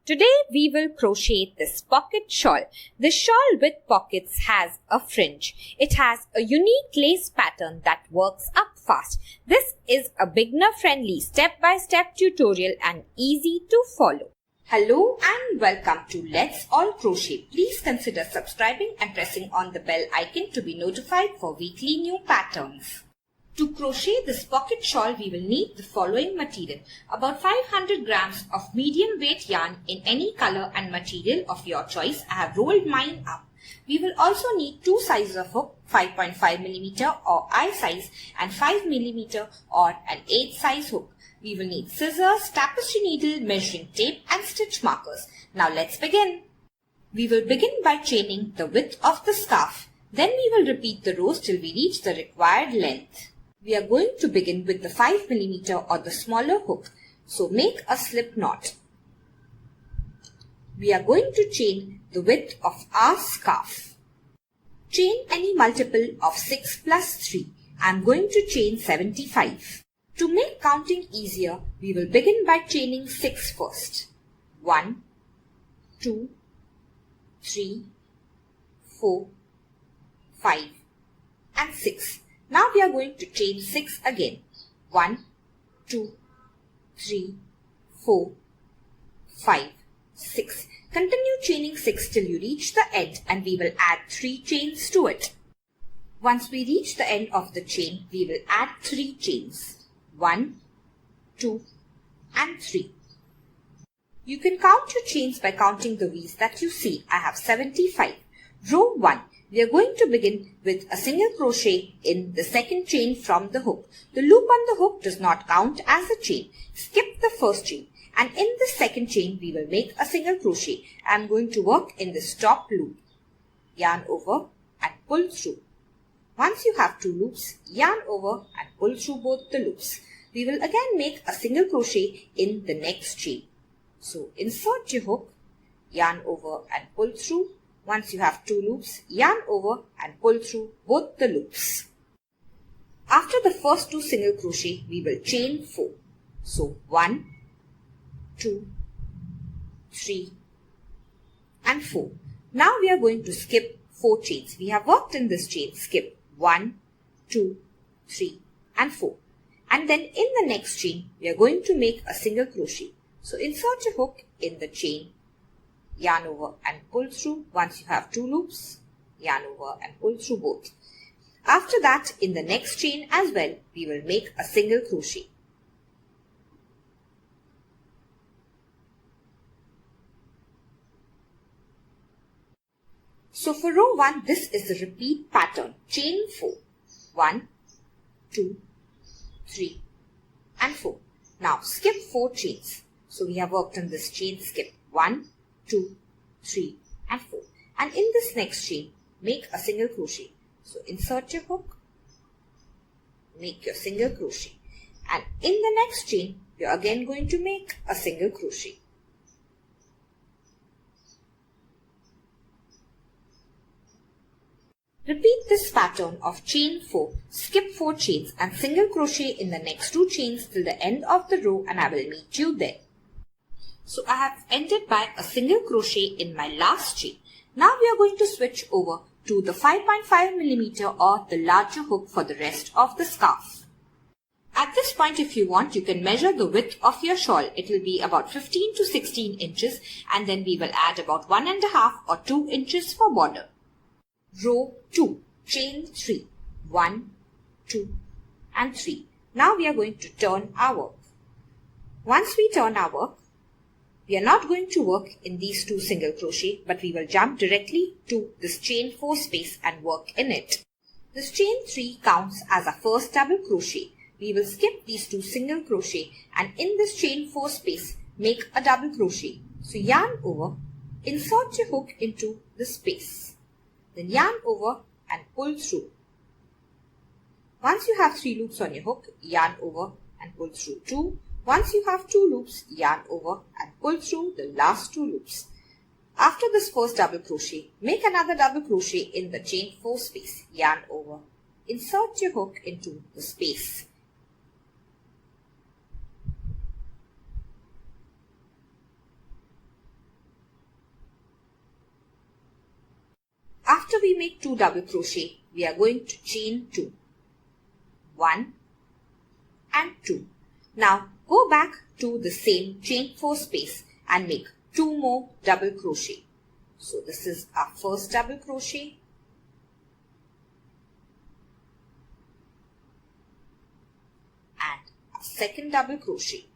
Today we will crochet this pocket shawl. The shawl with pockets has a fringe. It has a unique lace pattern that works up fast. This is a beginner-friendly step-by-step tutorial and easy to follow. Hello and welcome to Let's All Crochet. Please consider subscribing and pressing on the bell icon to be notified for weekly new patterns. To crochet this pocket shawl, we will need the following material. About 500 grams of medium weight yarn in any color and material of your choice. I have rolled mine up. We will also need two sizes of hook, 5.5mm or I size and 5mm or an 8 size hook. We will need scissors, tapestry needle, measuring tape and stitch markers. Now let's begin. We will begin by chaining the width of the scarf. Then we will repeat the rows till we reach the required length. We are going to begin with the 5mm or the smaller hook. So make a slip knot. We are going to chain the width of our scarf. Chain any multiple of 6 plus 3. I am going to chain 75. To make counting easier, we will begin by chaining 6 first. 1, 2, 3, 4, 5 and 6. Now we are going to chain 6 again. 1, 2, 3, 4, 5, 6. Continue chaining 6 till you reach the end and we will add 3 chains to it. Once we reach the end of the chain, we will add 3 chains. 1, 2 and 3. You can count your chains by counting the V's that you see. I have 75. Row 1. We are going to begin with a single crochet in the second chain from the hook. The loop on the hook does not count as a chain. Skip the first chain and in the second chain we will make a single crochet. I am going to work in this top loop. Yarn over and pull through. Once you have 2 loops, yarn over and pull through both the loops. We will again make a single crochet in the next chain. So insert your hook, yarn over and pull through. Once you have 2 loops, yarn over and pull through both the loops. After the first 2 single crochet, we will chain 4. So 1, 2, 3 and 4. Now we are going to skip 4 chains. We have worked in this chain. Skip 1, 2, 3 and 4. And then in the next chain, we are going to make a single crochet. So insert your hook in the chain. Yarn over and pull through. Once you have 2 loops, yarn over and pull through both. After that, in the next chain as well, we will make a single crochet. So for row 1, this is the repeat pattern. Chain 4. 1, 2, 3 and 4. Now skip 4 chains. So we have worked on this chain. Skip 1, 2, 3 and 4. And in this next chain, make a single crochet. So insert your hook, make your single crochet. And in the next chain, you are again going to make a single crochet. Repeat this pattern of chain 4, skip 4 chains and single crochet in the next 2 chains till the end of the row and I will meet you there. So I have ended by a single crochet in my last chain. Now we are going to switch over to the 5.5mm or the larger hook for the rest of the scarf. At this point, if you want, you can measure the width of your shawl. It will be about 15 to 16 inches and then we will add about 1.5 or 2 inches for border. Row 2, chain 3, 1, 2 and 3. Now we are going to turn our work. Once we turn our work, we are not going to work in these 2 single crochet, but we will jump directly to this chain 4 space and work in it. This chain 3 counts as a first double crochet. We will skip these 2 single crochet and in this chain 4 space, make a double crochet. So yarn over, insert your hook into the space. Then yarn over and pull through. Once you have 3 loops on your hook, yarn over and pull through 2. Once you have 2 loops, yarn over and pull through the last 2 loops. After this first double crochet, make another double crochet in the chain 4 space. Yarn over. Insert your hook into the space. we make 2 double crochet, we are going to chain 2. 1 and 2. Now go back to the same chain 4 space and make 2 more double crochet. So this is our first double crochet. And our second double crochet.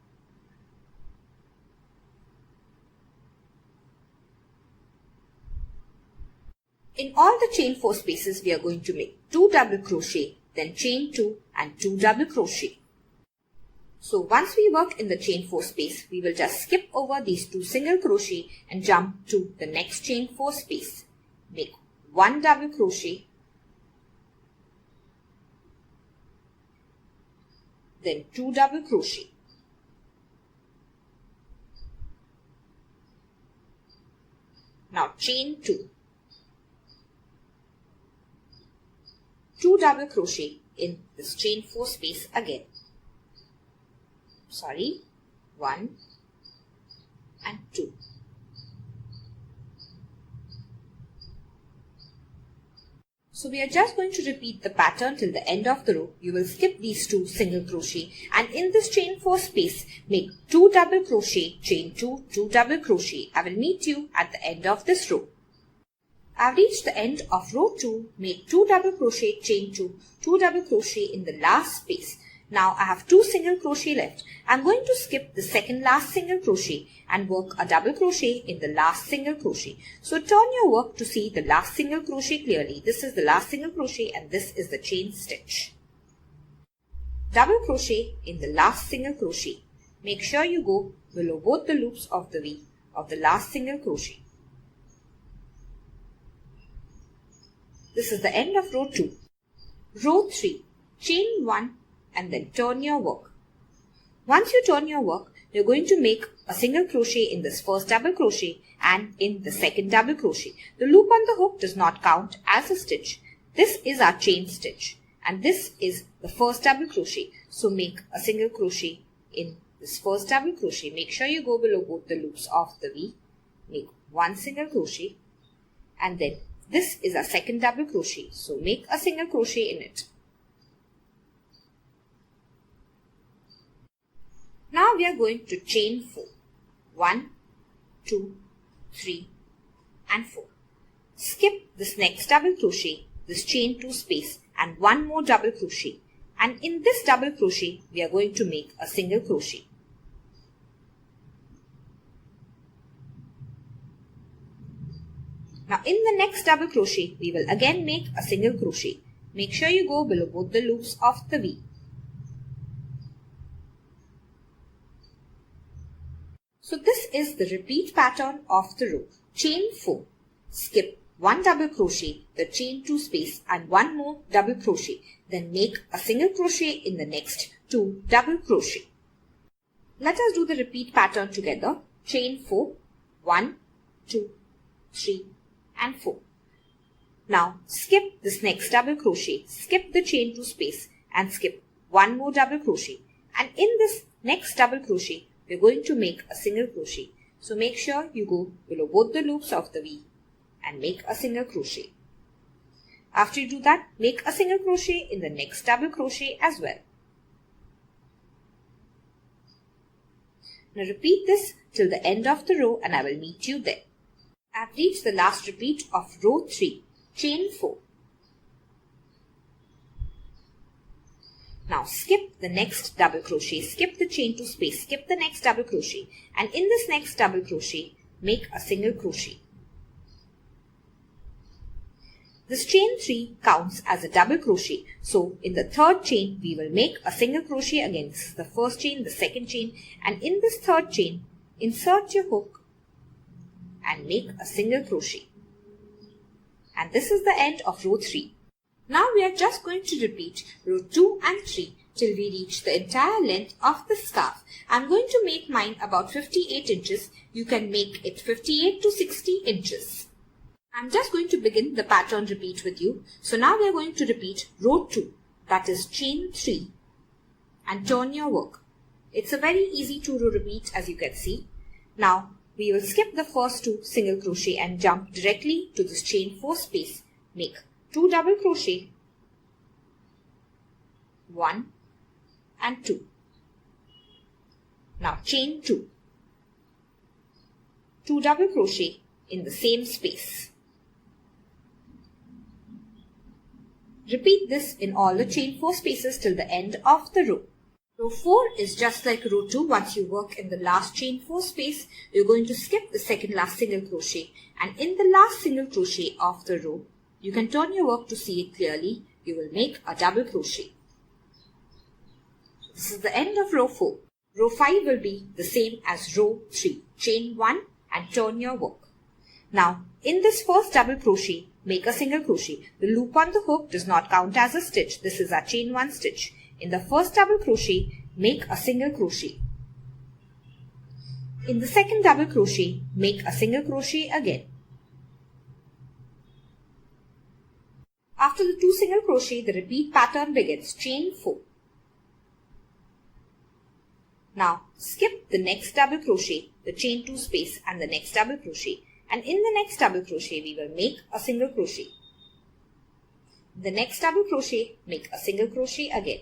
In all the chain 4 spaces, we are going to make 2 double crochet, then chain 2 and 2 double crochet. So once we work in the chain 4 space, we will just skip over these 2 single crochet and jump to the next chain 4 space. Make 1 double crochet, then 2 double crochet. Now chain 2. 2 double crochet in this chain 4 space again. 1 and 2. So we are just going to repeat the pattern till the end of the row. You will skip these 2 single crochet and in this chain 4 space make 2 double crochet, chain 2, 2 double crochet. I will meet you at the end of this row. I have reached the end of row 2, make 2 double crochet, chain 2, 2 double crochet in the last space. Now I have 2 single crochet left. I am going to skip the second last single crochet and work a double crochet in the last single crochet. So turn your work to see the last single crochet clearly. This is the last single crochet and this is the chain stitch. Double crochet in the last single crochet. Make sure you go below both the loops of the V of the last single crochet. This is the end of row 2. Row 3, chain 1 and then turn your work. Once you turn your work, you're going to make a single crochet in this first double crochet and in the second double crochet. The loop on the hook does not count as a stitch. This is our chain stitch and this is the first double crochet. So make a single crochet in this first double crochet. Make sure you go below both the loops of the V. Make 1 single crochet and then this is a second double crochet. So make a single crochet in it. Now we are going to chain 4. 1, 2, 3 and 4. Skip this next double crochet, this chain 2 space and 1 more double crochet. And in this double crochet, we are going to make a single crochet. Now in the next double crochet, we will again make a single crochet. Make sure you go below both the loops of the V. So this is the repeat pattern of the row. Chain 4, skip 1 double crochet, the chain 2 space and 1 more double crochet. Then make a single crochet in the next 2 double crochet. Let us do the repeat pattern together. Chain 4, 1, 2, 3 and 4. Now skip this next double crochet, skip the chain 2 space and skip 1 more double crochet. And in this next double crochet, we are going to make a single crochet. So make sure you go below both the loops of the V and make a single crochet. After you do that, make a single crochet in the next double crochet as well. Now repeat this till the end of the row and I will meet you there. I have reached the last repeat of row 3, chain 4. Now skip the next double crochet, skip the chain 2 space, skip the next double crochet and in this next double crochet, make a single crochet. This chain 3 counts as a double crochet. So in the third chain, we will make a single crochet again. This is the first chain, the second chain and in this third chain, insert your hook and make a single crochet. And this is the end of row 3. Now we are just going to repeat row 2 and 3 till we reach the entire length of the scarf. I am going to make mine about 58 inches. You can make it 58 to 60 inches. I am just going to begin the pattern repeat with you. So now we are going to repeat row 2, that is chain 3 and turn your work. It's a very easy 2-row repeat as you can see. Now we will skip the first 2 single crochet and jump directly to this chain 4 space. make 2 double crochet, 1 and 2. Now chain 2. 2 double crochet in the same space. Repeat this in all the chain 4 spaces till the end of the row. Row 4 is just like row 2. Once you work in the last chain 4 space, you're going to skip the second last single crochet, and in the last single crochet of the row, you can turn your work to see it clearly. You will make a double crochet. This is the end of row 4. Row 5 will be the same as row 3. Chain 1 and turn your work. Now, in this first double crochet, make a single crochet. The loop on the hook does not count as a stitch. This is our chain 1 stitch. In the first double crochet, make a single crochet. In the second double crochet, make a single crochet again. After the 2 single crochet, the repeat pattern begins. Chain 4. Now, skip the next double crochet, the chain 2 space and the next double crochet. And in the next double crochet, we will make a single crochet. The next double crochet, make a single crochet again.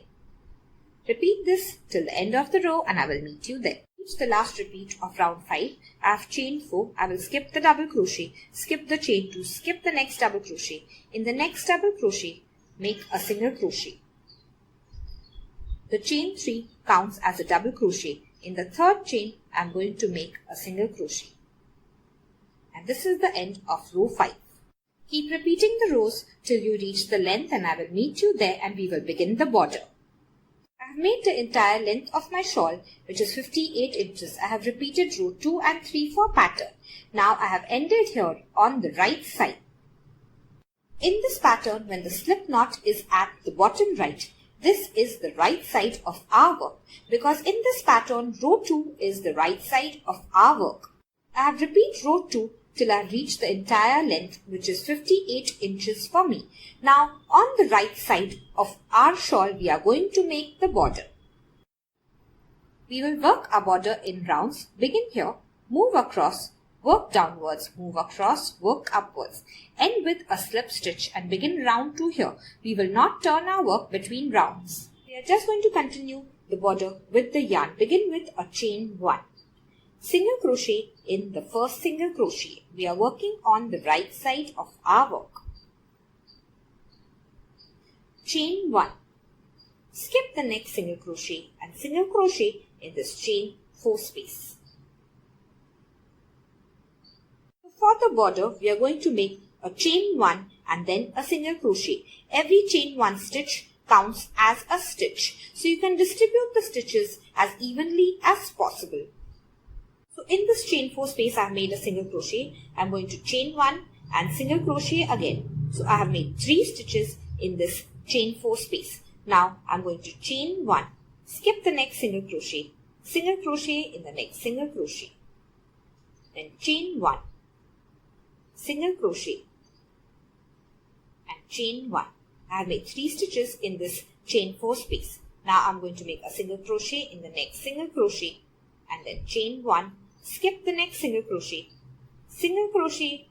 Repeat this till the end of the row and I will meet you there. Reach the last repeat of round 5. I have chained 4. I will skip the double crochet, skip the chain 2, skip the next double crochet. In the next double crochet, make a single crochet. The chain 3 counts as a double crochet. In the third chain, I am going to make a single crochet. And this is the end of row 5. Keep repeating the rows till you reach the length and I will meet you there and we will begin the border. I have made the entire length of my shawl, which is 58 inches. I have repeated row 2 and 3 for pattern. Now I have ended here on the right side. In this pattern, when the slip knot is at the bottom right, this is the right side of our work, because in this pattern, row 2 is the right side of our work. I have repeated row 2 till I have reached the entire length, which is 58 inches for me. Now, on the right side of our shawl, we are going to make the border. We will work our border in rounds. Begin here, move across, work downwards, move across, work upwards. End with a slip stitch and begin round 2 here. We will not turn our work between rounds. We are just going to continue the border with the yarn. Begin with a chain 1. Single crochet in the first single crochet. We are working on the right side of our work. Chain 1. Skip the next single crochet and single crochet in this chain 4 space. For the border, we are going to make a chain 1 and then a single crochet. Every chain 1 stitch counts as a stitch. So you can distribute the stitches as evenly as possible. So in this chain 4 space, I have made a single crochet. I am going to chain 1 and single crochet again. So I have made 3 stitches in this chain 4 space. Now I am going to chain 1, skip the next single crochet in the next single crochet. Then chain 1, single crochet and chain 1. I have made 3 stitches in this chain 4 space. Now I am going to make a single crochet in the next single crochet and then chain 1, skip the next single crochet,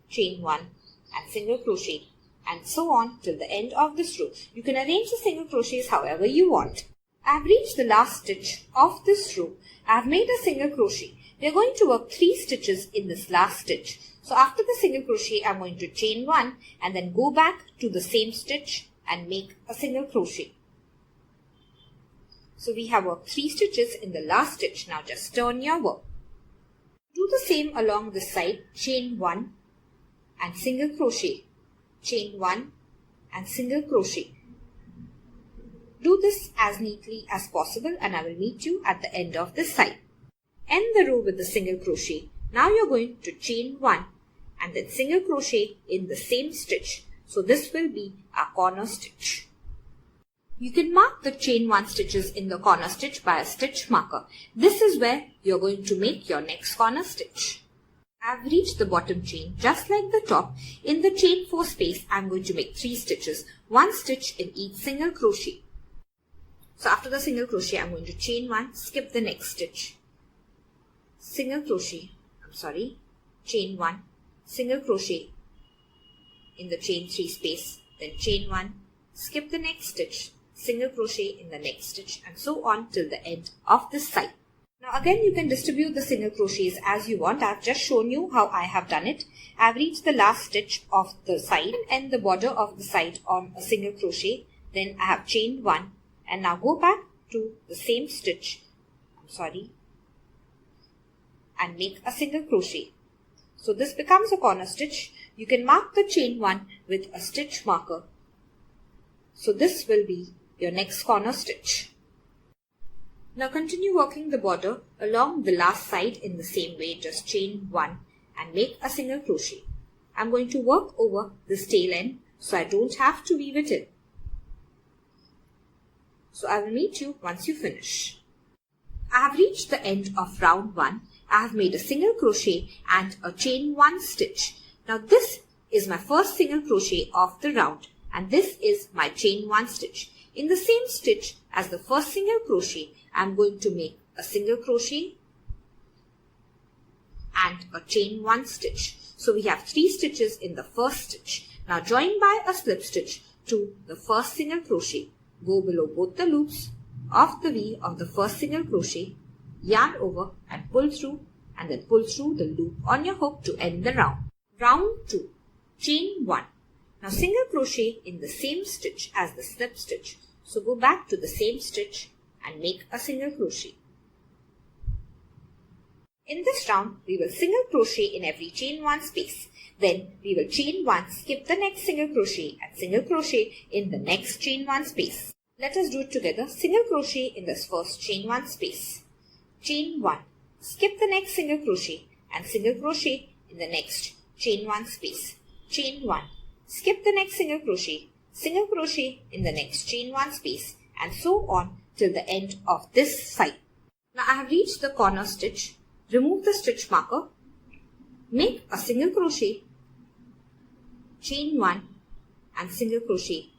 chain 1 and single crochet, and so on till the end of this row. You can arrange the single crochets however you want. I have reached the last stitch of this row. I have made a single crochet. We are going to work 3 stitches in this last stitch. So after the single crochet, I am going to chain 1 and then go back to the same stitch and make a single crochet. So we have worked 3 stitches in the last stitch. Now just turn your work. Do the same along this side. Chain 1 and single crochet. Chain 1 and single crochet. Do this as neatly as possible and I will meet you at the end of this side. End the row with the single crochet. Now you are going to chain 1 and then single crochet in the same stitch. So this will be our corner stitch. You can mark the chain 1 stitches in the corner stitch by a stitch marker. This is where you are going to make your next corner stitch. I have reached the bottom chain just like the top. In the chain 4 space, I am going to make 3 stitches, 1 stitch in each single crochet. So after the single crochet, I am going to chain 1, skip the next stitch, chain 1, single crochet in the chain 3 space, then chain 1, skip the next stitch, single crochet in the next stitch, and so on till the end of this side. Now again, you can distribute the single crochets as you want. I have just shown you how I have done it. I have reached the last stitch of the side and the border of the side on a single crochet. Then I have chained 1 and now go back to the same stitch, and make a single crochet. So this becomes a corner stitch. You can mark the chain 1 with a stitch marker. So this will be your next corner stitch. Now continue working the border along the last side in the same way. Just chain 1 and make a single crochet. I'm going to work over this tail end so I don't have to weave it in. So I will meet you once you finish. I have reached the end of round 1. I have made a single crochet and a chain 1 stitch. Now this is my first single crochet of the round and this is my chain 1 stitch. In the same stitch as the first single crochet, I am going to make a single crochet and a chain 1 stitch. So we have 3 stitches in the first stitch. Now join by a slip stitch to the first single crochet. Go below both the loops of the V of the first single crochet, yarn over and pull through, and then pull through the loop on your hook to end the round. Round 2. Chain 1. Now single crochet in the same stitch as the slip stitch. So go back to the same stitch and make a single crochet. In this round, we will single crochet in every chain 1 space. Then we will chain 1, skip the next single crochet and single crochet in the next chain 1 space. Let us do it together. Single crochet in this first chain 1 space. Chain 1, skip the next single crochet and single crochet in the next chain 1 space. Chain 1, skip the next single crochet in the next chain 1 space, and so on till the end of this side. Now I have reached the corner stitch. Remove the stitch marker, make a single crochet, chain 1 and single crochet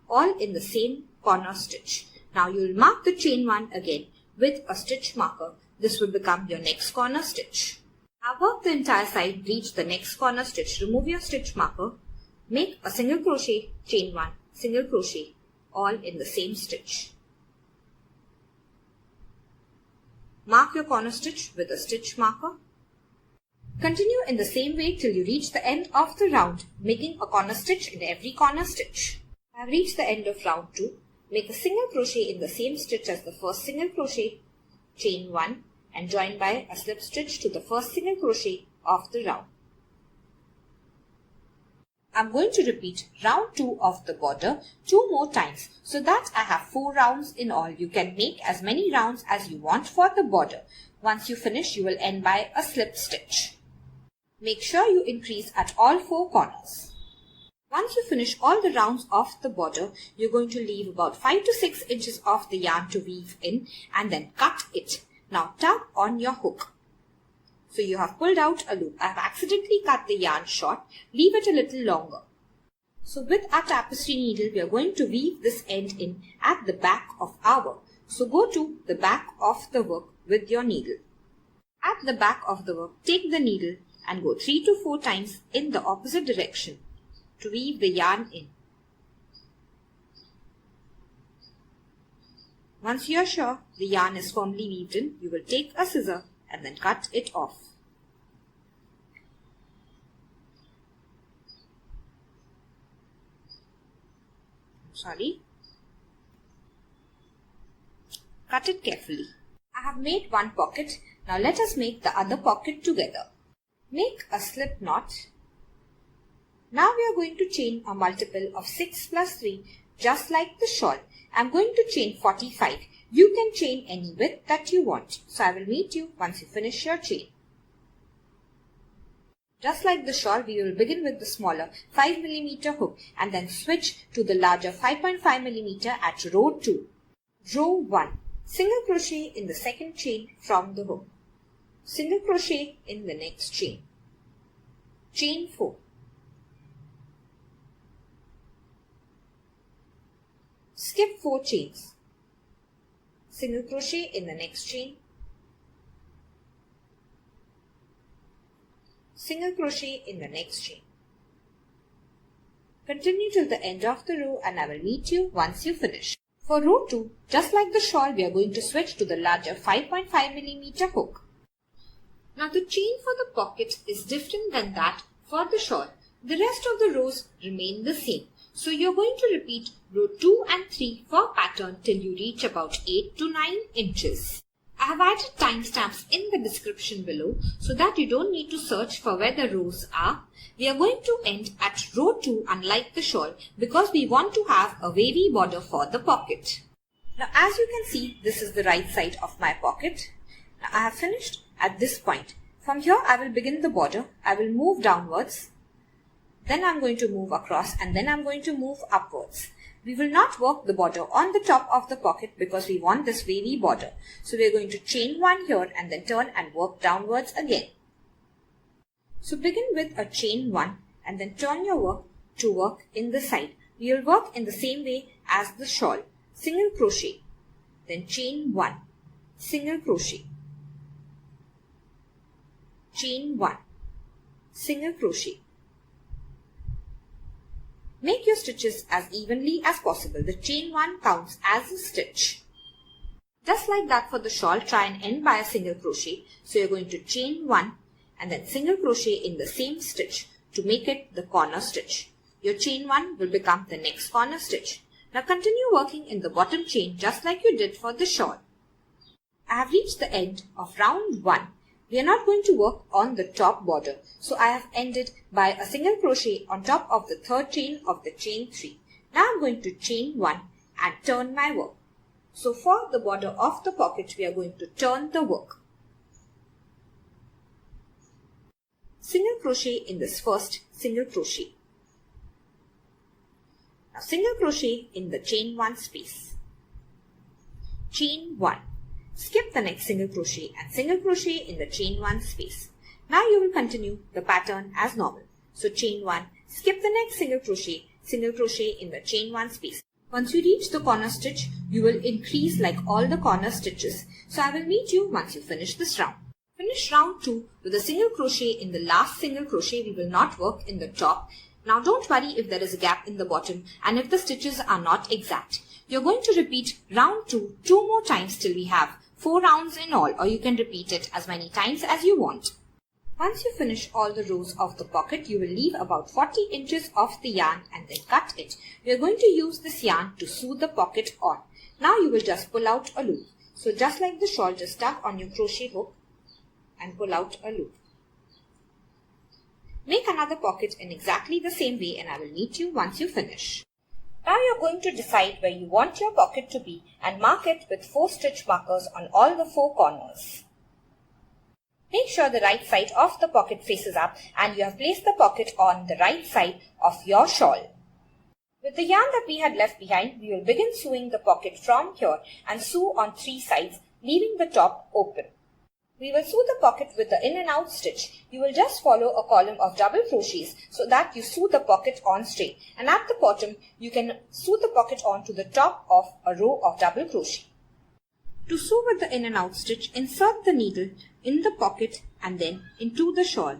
all in the same corner stitch. Now you will mark the chain 1 again with a stitch marker. This will become your next corner stitch. Now work the entire side, reach the next corner stitch, remove your stitch marker, make a single crochet, chain 1, single crochet all in the same stitch. Mark your corner stitch with a stitch marker. Continue in the same way till you reach the end of the round, making a corner stitch in every corner stitch. I have reached the end of round 2. Make a single crochet in the same stitch as the first single crochet, chain 1 and join by a slip stitch to the first single crochet of the round. I am going to repeat round 2 of the border 2 more times so that I have 4 rounds in all. You can make as many rounds as you want for the border. Once you finish, you will end by a slip stitch. Make sure you increase at all 4 corners. Once you finish all the rounds of the border, you're going to leave about 5 to 6 inches of the yarn to weave in and then cut it. Now tug on your hook. So you have pulled out a loop. I have accidentally cut the yarn short. Leave it a little longer. So with our tapestry needle, we are going to weave this end in at the back of our work. So go to the back of the work with your needle. At the back of the work, take the needle and go 3 to 4 times in the opposite direction to weave the yarn in. Once you are sure the yarn is firmly weaved in, you will take a scissor and then cut it off. Cut it carefully. I have made one pocket. Now let us make the other pocket together. Make a slip knot. Now we are going to chain a multiple of 6 plus 3 just like the shawl. I am going to chain 45. You can chain any width that you want. So I will meet you once you finish your chain. Just like the shawl, we will begin with the smaller 5 mm hook and then switch to the larger 5.5 mm at row 2. Row 1. Single crochet in the second chain from the hook. Single crochet in the next chain. Chain 4. Skip 4 chains. Single crochet in the next chain. Single crochet in the next chain. Continue till the end of the row and I will meet you once you finish. For row 2, just like the shawl, we are going to switch to the larger 5.5mm hook. Now the chain for the pocket is different than that for the shawl. The rest of the rows remain the same. So you're going to repeat row 2 and 3 for pattern till you reach about 8 to 9 inches. I have added timestamps in the description below so that you don't need to search for where the rows are. We are going to end at row 2 unlike the shawl because we want to have a wavy border for the pocket. Now as you can see, this is the right side of my pocket. Now I have finished at this point. From here I will begin the border. I will move downwards. Then I'm going to move across and then I'm going to move upwards. We will not work the border on the top of the pocket because we want this wavy border. So we are going to chain 1 here and then turn and work downwards again. So begin with a chain 1 and then turn your work to work in the side. We will work in the same way as the shawl. Single crochet, then chain 1, single crochet, chain 1, single crochet. Make your stitches as evenly as possible. The chain 1 counts as a stitch. Just like that for the shawl, try and end by a single crochet. So you're going to chain 1 and then single crochet in the same stitch to make it the corner stitch. Your chain 1 will become the next corner stitch. Now continue working in the bottom chain just like you did for the shawl. I have reached the end of round 1. We are not going to work on the top border. So I have ended by a single crochet on top of the third chain of the chain 3. Now I'm going to chain 1 and turn my work. So for the border of the pocket, we are going to turn the work. Single crochet in this first single crochet. Now single crochet in the chain 1 space. Chain 1. Skip the next single crochet and single crochet in the chain 1 space. Now you will continue the pattern as normal. So chain 1, skip the next single crochet in the chain 1 space. Once you reach the corner stitch, you will increase like all the corner stitches. So I will meet you once you finish this round. Finish round 2 with a single crochet in the last single crochet. We will not work in the top. Now don't worry if there is a gap in the bottom and if the stitches are not exact. You're going to repeat round 2 more times till we have 4 rounds in all, or you can repeat it as many times as you want. Once you finish all the rows of the pocket, you will leave about 40 inches of the yarn and then cut it. We are going to use this yarn to sew the pocket on. Now you will just pull out a loop. So just like the shawl, just tug on your crochet hook and pull out a loop. Make another pocket in exactly the same way and I will meet you once you finish. Now you're going to decide where you want your pocket to be and mark it with 4 stitch markers on all the 4 corners. Make sure the right side of the pocket faces up and you have placed the pocket on the right side of your shawl. With the yarn that we had left behind, we will begin sewing the pocket from here and sew on 3 sides, leaving the top open. We will sew the pocket with the in and out stitch. You will just follow a column of double crochets so that you sew the pocket on straight. And at the bottom, you can sew the pocket on to the top of a row of double crochet. To sew with the in and out stitch, insert the needle in the pocket and then into the shawl.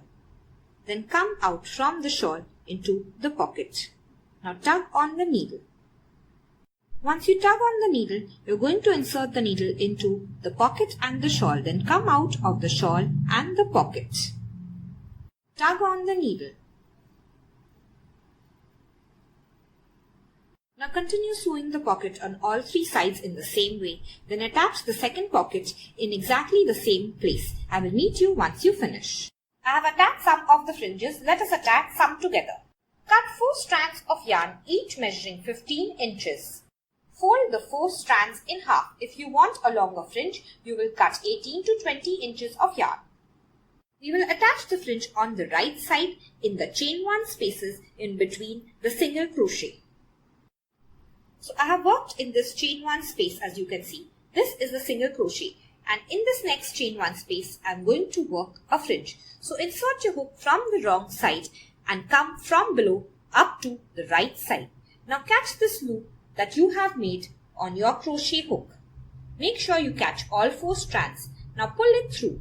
Then come out from the shawl into the pocket. Now tug on the needle. Once you tug on the needle, you're going to insert the needle into the pocket and the shawl. Then come out of the shawl and the pocket. Tug on the needle. Now continue sewing the pocket on all 3 sides in the same way. Then attach the second pocket in exactly the same place. I will meet you once you finish. I have attached some of the fringes. Let us attach some together. Cut 4 strands of yarn, each measuring 15 inches. Fold the 4 strands in half. If you want a longer fringe, you will cut 18 to 20 inches of yarn. We will attach the fringe on the right side in the chain 1 spaces in between the single crochet. So I have worked in this chain 1 space as you can see. This is the single crochet and in this next chain 1 space I am going to work a fringe. So insert your hook from the wrong side and come from below up to the right side. Now catch this loop that you have made on your crochet hook. Make sure you catch all 4 strands. Now pull it through.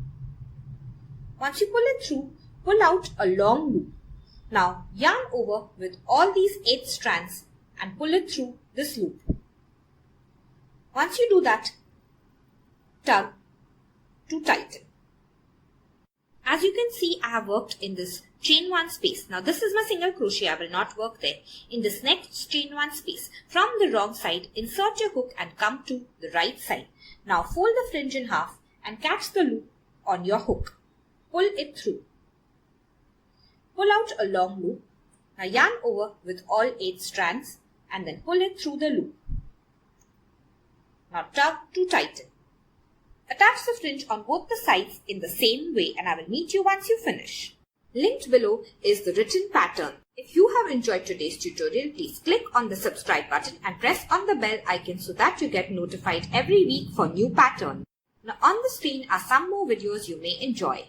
Once you pull it through, pull out a long loop. Now yarn over with all these 8 strands and pull it through this loop. Once you do that, tug to tighten. As you can see, I have worked in this chain 1 space. Now this is my single crochet. I will not work there. In this next chain 1 space, from the wrong side, insert your hook and come to the right side. Now fold the fringe in half and catch the loop on your hook. Pull it through. Pull out a long loop. Now yarn over with all 8 strands and then pull it through the loop. Now tug to tighten. Attach the fringe on both the sides in the same way and I will meet you once you finish. Linked below is the written pattern. If you have enjoyed today's tutorial, please click on the subscribe button and press on the bell icon so that you get notified every week for new pattern. Now on the screen are some more videos you may enjoy.